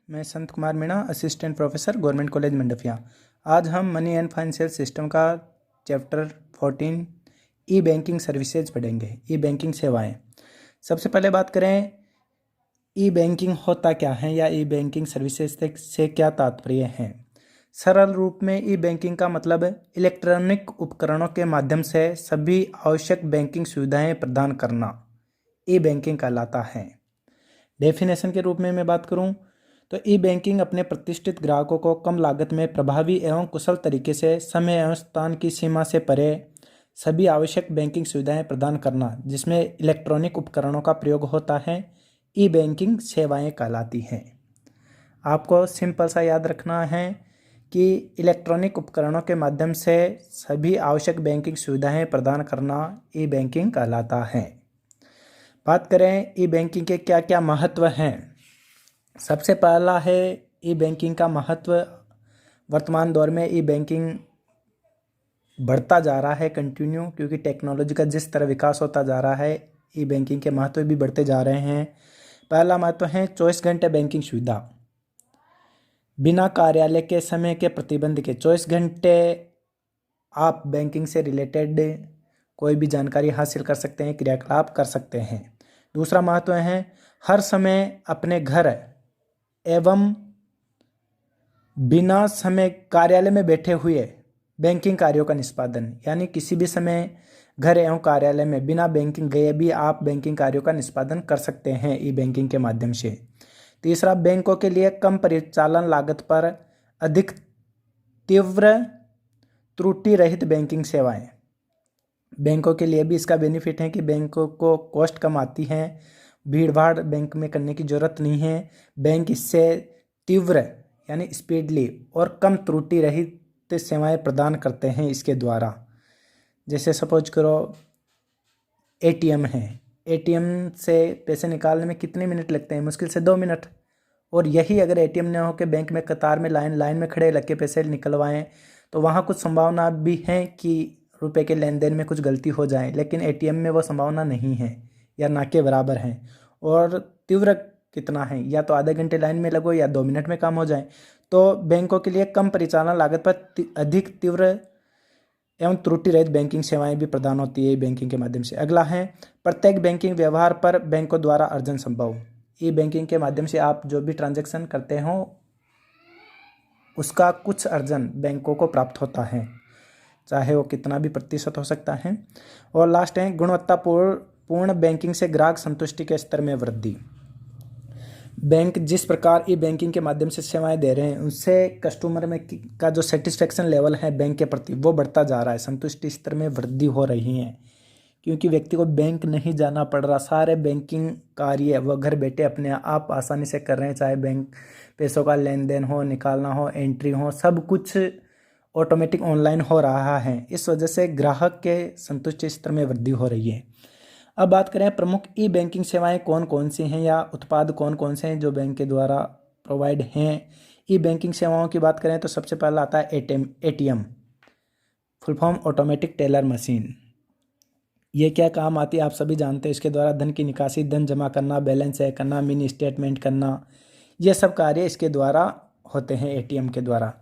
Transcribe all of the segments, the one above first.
मैं Sant Kumar Meena, assistant professor, government college Mandphiya. आज हम मनी एंड फाइनेंशियल सिस्टम का चैप्टर 14 ई बैंकिंग सर्विसेज पढ़ेंगे। ई बैंकिंग सेवाएं। सबसे पहले बात करें ई बैंकिंग होता क्या है या ई बैंकिंग सर्विसेज से क्या तात्पर्य है। सरल रूप में ई बैंकिंग का मतलब इलेक्ट्रॉनिक उपकरणों के माध्यम से सभी आवश्यक बैंकिंग सुविधाएं प्रदान करना ई बैंकिंग कहलाता है। डेफिनेशन के रूप में मैं बात करूं तो ई बैंकिंग अपने प्रतिष्ठित ग्राहकों को कम लागत में प्रभावी एवं कुशल तरीके से समय एवं स्थान की सीमा से परे सभी आवश्यक बैंकिंग सुविधाएं प्रदान करना जिसमें इलेक्ट्रॉनिक उपकरणों का प्रयोग होता है, ई बैंकिंग सेवाएं कहलाती हैं। आपको सिंपल सा याद रखना है कि इलेक्ट्रॉनिक उपकरणों के माध्यम से सभी आवश्यक बैंकिंग सुविधाएं प्रदान करना ई बैंकिंग कहलाता है। बात करें ई बैंकिंग के क्या क्या महत्व हैं। सबसे पहला है ई बैंकिंग का महत्व। वर्तमान दौर में ई बैंकिंग बढ़ता जा रहा है कंटिन्यू, क्योंकि टेक्नोलॉजी का जिस तरह विकास होता जा रहा है ई बैंकिंग के महत्व भी बढ़ते जा रहे हैं। पहला महत्व है 24 घंटे बैंकिंग सुविधा। बिना कार्यालय के समय के प्रतिबंध के 24 घंटे आप बैंकिंग से रिलेटेड कोई भी जानकारी हासिल कर सकते हैं, क्रियाकलाप कर सकते हैं। दूसरा महत्व है हर समय अपने घर एवं बिना समय कार्यालय में बैठे हुए बैंकिंग कार्यों का निष्पादन, यानी किसी भी समय घर एवं कार्यालय में बिना बैंकिंग गए भी आप बैंकिंग कार्यों का निष्पादन कर सकते हैं ई बैंकिंग के माध्यम से। तीसरा, बैंकों के लिए कम परिचालन लागत पर अधिक तीव्र त्रुटि रहित बैंकिंग सेवाएं। बैंकों के लिए भी इसका बेनिफिट है कि बैंकों को कॉस्ट कम आती है, भीड़ भाड़ बैंक में करने की ज़रूरत नहीं है। बैंक इससे तीव्र यानी स्पीडली और कम त्रुटि रहित सेवाएं प्रदान करते हैं इसके द्वारा। जैसे सपोज करो एटीएम है, एटीएम से पैसे निकालने में कितने मिनट लगते हैं, मुश्किल से 2 मिनट। और यही अगर एटीएम न हो के बैंक में कतार में लाइन में खड़े लग के पैसे निकलवाएं तो वहाँ कुछ संभावना भी है कि रुपए के लेन देन में कुछ गलती हो जाए, लेकिन एटीएम में वो संभावना नहीं है या ना के बराबर है। और तीव्र कितना है, या तो आधे घंटे लाइन में लगो या 2 मिनट में काम हो जाए। तो बैंकों के लिए कम परिचालन लागत पर अधिक तीव्र एवं त्रुटि रहित बैंकिंग सेवाएं भी प्रदान होती है बैंकिंग के माध्यम से। अगला है प्रत्येक बैंकिंग व्यवहार पर बैंकों द्वारा अर्जन संभव। ई बैंकिंग के माध्यम से आप जो भी ट्रांजैक्शन करते हो उसका कुछ अर्जन बैंकों को प्राप्त होता है, चाहे वो कितना भी प्रतिशत हो सकता है। और लास्ट है गुणवत्तापूर्ण बैंकिंग से ग्राहक संतुष्टि के स्तर में वृद्धि। बैंक जिस प्रकार ई बैंकिंग के माध्यम से सेवाएं दे रहे हैं उससे कस्टमर में का जो सेटिस्फेक्शन लेवल है बैंक के प्रति वो बढ़ता जा रहा है, संतुष्टि स्तर में वृद्धि हो रही है, क्योंकि व्यक्ति को बैंक नहीं जाना पड़ रहा। सारे बैंकिंग कार्य वो घर बैठे अपने आप आसानी से कर रहे हैं, चाहे बैंक पैसों का लेन देन हो, निकालना हो, एंट्री हो, सब कुछ ऑटोमेटिक ऑनलाइन हो रहा है। इस वजह से ग्राहक के संतुष्टि स्तर में वृद्धि हो रही है। अब बात करें प्रमुख ई बैंकिंग सेवाएं कौन कौन सी हैं या उत्पाद कौन कौन से हैं जो बैंक के द्वारा प्रोवाइड हैं। ई बैंकिंग सेवाओं की बात करें तो सबसे पहला आता है ATM, full form automatic teller machine. ये क्या काम आती है आप सभी जानते हैं। इसके द्वारा धन की निकासी, धन जमा करना, बैलेंस चेक करना, मिनी स्टेटमेंट करना, ये सब कार्य इसके द्वारा होते हैं एटीएम के द्वारा।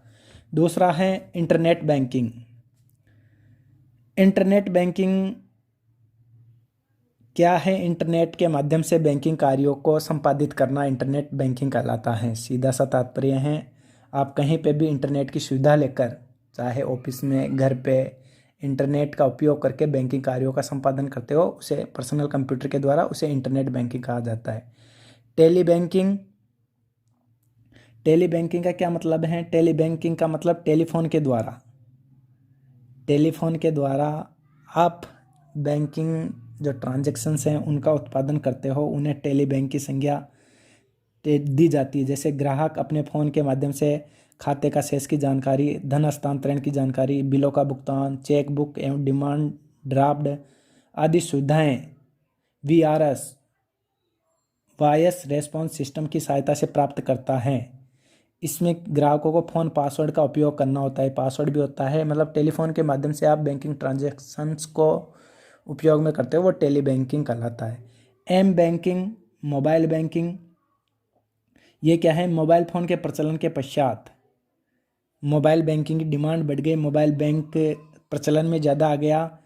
दूसरा है इंटरनेट बैंकिंग। इंटरनेट बैंकिंग क्या है, इंटरनेट के माध्यम से बैंकिंग कार्यों को संपादित करना इंटरनेट बैंकिंग कहलाता है। सीधा सा तात्पर्य है आप कहीं पे भी इंटरनेट की सुविधा लेकर, चाहे ऑफिस में, घर पे, इंटरनेट का उपयोग करके बैंकिंग कार्यों का संपादन करते हो, उसे पर्सनल कंप्यूटर के द्वारा उसे इंटरनेट बैंकिंग कहा जाता है। Tele banking. टेली बैंकिंग का क्या मतलब है, टेली बैंकिंग का मतलब टेलीफोन के द्वारा। टेलीफोन के द्वारा आप बैंकिंग जो ट्रांजैक्शंस हैं उनका उत्पादन करते हो, उन्हें टेली बैंक की संज्ञा दी जाती है। जैसे ग्राहक अपने फ़ोन के माध्यम से खाते का शेष की जानकारी, धन हस्तांतरण की जानकारी, बिलों का भुगतान, चेक बुक एवं डिमांड ड्राफ्ट आदि सुविधाएं वीआरएस वॉइस रेस्पॉन्स सिस्टम की सहायता से प्राप्त करता है। इसमें ग्राहकों को फ़ोन पासवर्ड का उपयोग करना होता है, पासवर्ड भी होता है, मतलब टेलीफोन के माध्यम से आप बैंकिंग ट्रांजैक्शंस को उपयोग में करते हो, वो टेली बैंकिंग कहलाता है। एम बैंकिंग, मोबाइल बैंकिंग, ये क्या है, मोबाइल फ़ोन के प्रचलन के पश्चात मोबाइल बैंकिंग की डिमांड बढ़ गई, मोबाइल बैंक प्रचलन में ज़्यादा आ गया।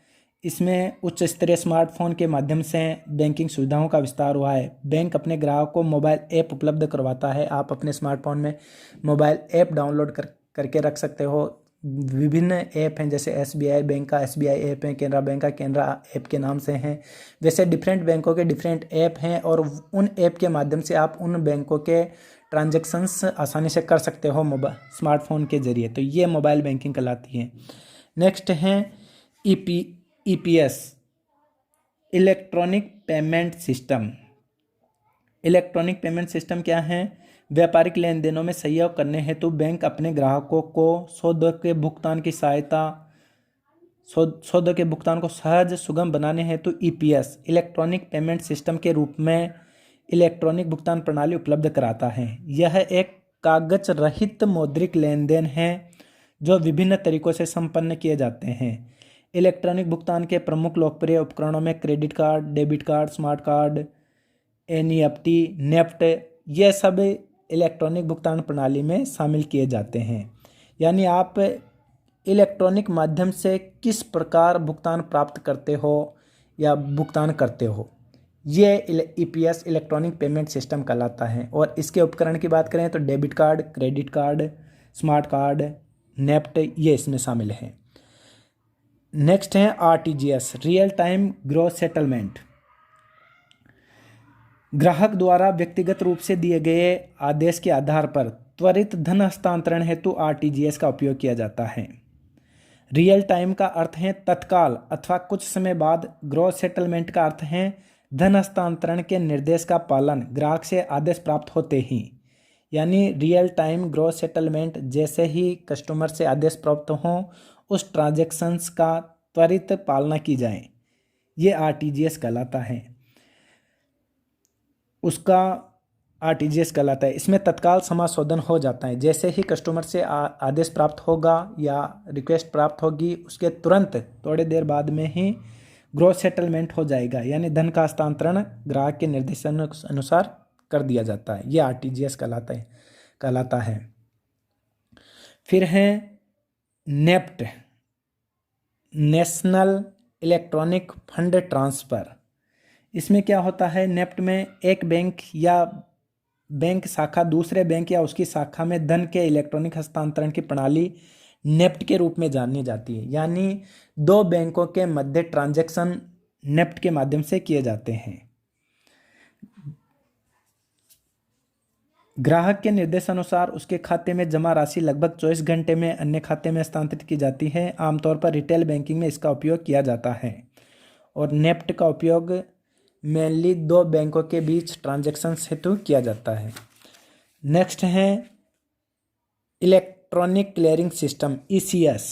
इसमें उच्च स्तरीय स्मार्टफोन के माध्यम से बैंकिंग सुविधाओं का विस्तार हुआ है। बैंक अपने ग्राहक को मोबाइल ऐप उपलब्ध करवाता है। आप अपने स्मार्टफोन में मोबाइल ऐप डाउनलोड करके रख सकते हो। विभिन्न ऐप हैं, जैसे SBI बैंक का SBI ऐप है, केनरा बैंक का केनरा ऐप के नाम से हैं। वैसे डिफरेंट बैंकों के डिफरेंट ऐप हैं और उन ऐप के माध्यम से आप उन बैंकों के ट्रांजैक्शंस आसानी से कर सकते हो मोबाइल स्मार्टफोन के ज़रिए। तो ये मोबाइल बैंकिंग कहलाती है। नेक्स्ट है EPS, electronic payment system. Electronic payment system क्या है? व्यापारिक लेन देनों में सहयोग करने हेतु बैंक अपने ग्राहकों को सौदों के भुगतान को सहज सुगम बनाने हेतु EPS, इलेक्ट्रॉनिक पेमेंट सिस्टम के रूप में इलेक्ट्रॉनिक भुगतान प्रणाली उपलब्ध कराता है। यह एक कागज रहित मौद्रिक लेन देन है जो विभिन्न तरीकों से संपन्न किए जाते हैं। इलेक्ट्रॉनिक भुगतान के प्रमुख लोकप्रिय उपकरणों में credit card, debit card, smart card, NEFT, NEFT, ये सब इलेक्ट्रॉनिक भुगतान प्रणाली में शामिल किए जाते हैं। यानी आप इलेक्ट्रॉनिक माध्यम से किस प्रकार भुगतान प्राप्त करते हो या भुगतान करते हो, ये EPS इलेक्ट्रॉनिक पेमेंट सिस्टम कहलाता है। और इसके उपकरण की बात करें तो debit card, credit card, smart card, NEFT, ये इसमें शामिल हैं। नेक्स्ट है RTGS, real time gross settlement. ग्राहक द्वारा व्यक्तिगत रूप से दिए गए आदेश के आधार पर त्वरित धन हस्तांतरण हेतु RTGS का उपयोग किया जाता है। रियल टाइम का अर्थ है तत्काल अथवा कुछ समय बाद। ग्रॉस सेटलमेंट का अर्थ है धन हस्तांतरण के निर्देश का पालन ग्राहक से आदेश प्राप्त होते ही। यानी रियल टाइम ग्रॉस सेटलमेंट, जैसे ही कस्टमर से आदेश प्राप्त हों उस ट्रांजैक्शंस का त्वरित पालना की जाए, ये RTGS कहलाता है। उसका RTGS कहलाता है। इसमें तत्काल समाशोधन हो जाता है। जैसे ही कस्टमर से आदेश प्राप्त होगा या रिक्वेस्ट प्राप्त होगी, उसके तुरंत थोड़ी देर बाद में ही ग्रॉस सेटलमेंट हो जाएगा, यानी धन का हस्तांतरण ग्राहक के निर्देशन अनुसार कर दिया जाता है। ये RTGS कहलाता है। फिर है NEFT, national electronic fund transfer. इसमें क्या होता है, नेफ्ट में एक बैंक या बैंक शाखा दूसरे बैंक या उसकी शाखा में धन के इलेक्ट्रॉनिक हस्तांतरण की प्रणाली नेफ्ट के रूप में जानी जाती है। यानी दो बैंकों के मध्य ट्रांजैक्शन नेफ्ट के माध्यम से किए जाते हैं। ग्राहक के निर्देशानुसार उसके खाते में जमा राशि लगभग 24 घंटे में अन्य खाते में हस्तांतरित की जाती है। आमतौर पर रिटेल बैंकिंग में इसका उपयोग किया जाता है। और नेफ्ट का उपयोग मेनली दो बैंकों के बीच ट्रांजैक्शन हेतु किया जाता है। नेक्स्ट है electronic clearing system, ECS।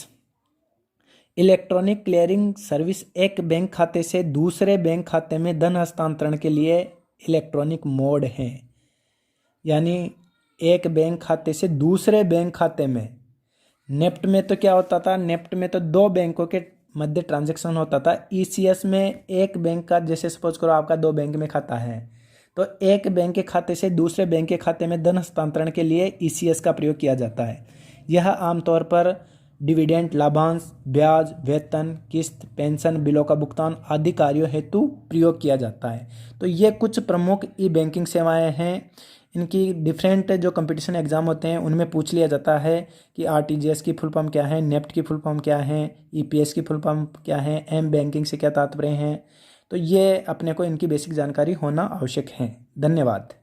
Electronic clearing service एक बैंक खाते से दूसरे बैंक खाते में धन हस्तांतरण के लिए इलेक्ट्रॉनिक मोड है। यानी एक बैंक खाते से दूसरे बैंक खाते में, नेफ्ट में तो क्या होता था, नेफ्ट में तो दो बैंकों के मध्य ट्रांजैक्शन होता था। ECS में एक बैंक का, जैसे सपोज करो आपका दो बैंक में खाता है, तो एक बैंक के खाते से दूसरे बैंक के खाते में धन हस्तांतरण के लिए ECS का प्रयोग किया जाता है। यह आमतौर पर डिविडेंड, लाभांश, ब्याज, वेतन, किस्त, पेंशन, बिलों का भुगतान आदि कार्यों हेतु प्रयोग किया जाता है। तो ये कुछ प्रमुख ई बैंकिंग सेवाएं हैं। इनकी डिफरेंट जो कंपटीशन एग्जाम होते हैं उनमें पूछ लिया जाता है कि RTGS की फुल फॉर्म क्या है, नेफ्ट की फुल फॉर्म क्या है, EPS की फुल फॉर्म क्या है, M बैंकिंग से क्या तात्पर्य है। तो ये अपने को इनकी बेसिक जानकारी होना आवश्यक है। धन्यवाद।